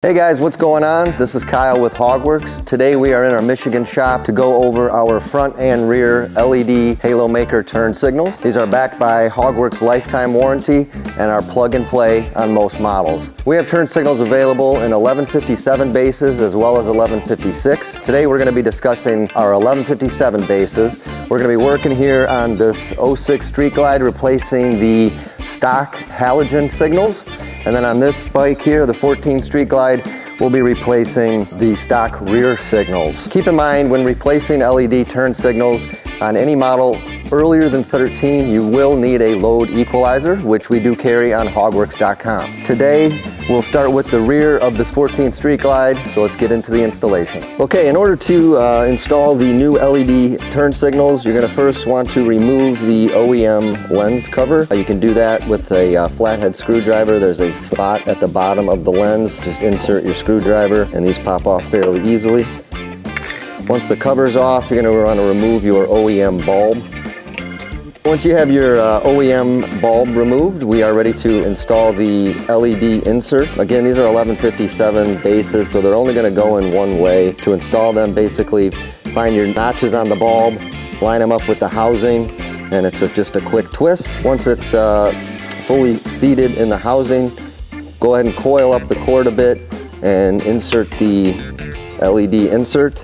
Hey guys, what's going on? This is Kyle with HOGWORKZ. Today we are in our Michigan shop to go over our front and rear LED HaloMaker turn signals. These are backed by HOGWORKZ lifetime warranty and are plug and play on most models. We have turn signals available in 1157 bases as well as 1156. Today we're going to be discussing our 1157 bases. We're going to be working here on this 06 Street Glide, replacing the stock halogen signals. And then on this bike here, the 14 Street Glide, we'll be replacing the stock rear signals. Keep in mind, when replacing LED turn signals on any model earlier than 13, you will need a load equalizer, which we do carry on HOGWORKZ.com. Today, we'll start with the rear of this 14th Street Glide, so let's get into the installation. Okay, in order to install the new LED turn signals, you're gonna first want to remove the OEM lens cover. You can do that with a flathead screwdriver. There's a slot at the bottom of the lens. Just insert your screwdriver and these pop off fairly easily. Once the cover's off, you're gonna want to remove your OEM bulb. Once you have your OEM bulb removed, we are ready to install the LED insert. Again, these are 1157 bases, so they're only going to go in one way. To install them, basically find your notches on the bulb, line them up with the housing, and it's just a quick twist. Once it's fully seated in the housing, go ahead and coil up the cord a bit and insert the LED insert.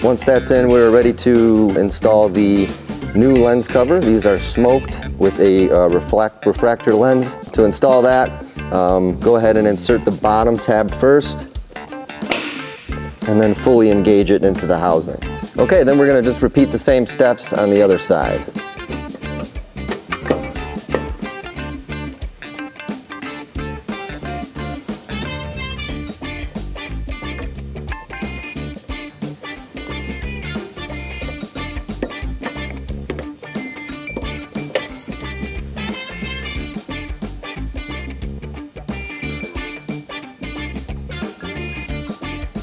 Once that's in, we're ready to install the new lens cover. These are smoked with a refractor lens. To install that, go ahead and insert the bottom tab first and then fully engage it into the housing. Okay, then we're going to just repeat the same steps on the other side.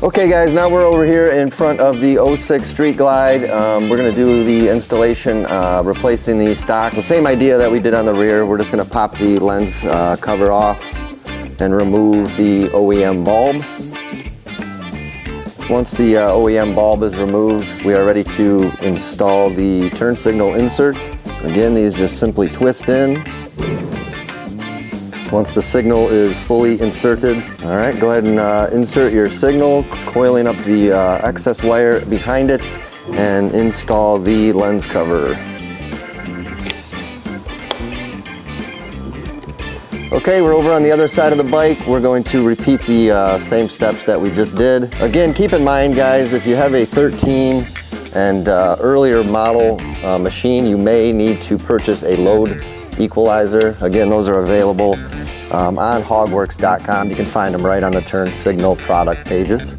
Okay guys, now we're over here in front of the 06 Street Glide. We're going to do the installation, replacing the stock. The same idea that we did on the rear. We're just going to pop the lens cover off and remove the OEM bulb. Once the OEM bulb is removed, we are ready to install the turn signal insert. Again, these just simply twist in. Once the signal is fully inserted, all right, go ahead and insert your signal, coiling up the excess wire behind it, and install the lens cover. Okay, we're over on the other side of the bike. We're going to repeat the same steps that we just did. Again, keep in mind, guys, if you have a 13 and earlier model machine, you may need to purchase a load equalizer. Again, those are available on HOGWORKZ.com. You can find them right on the turn signal product pages.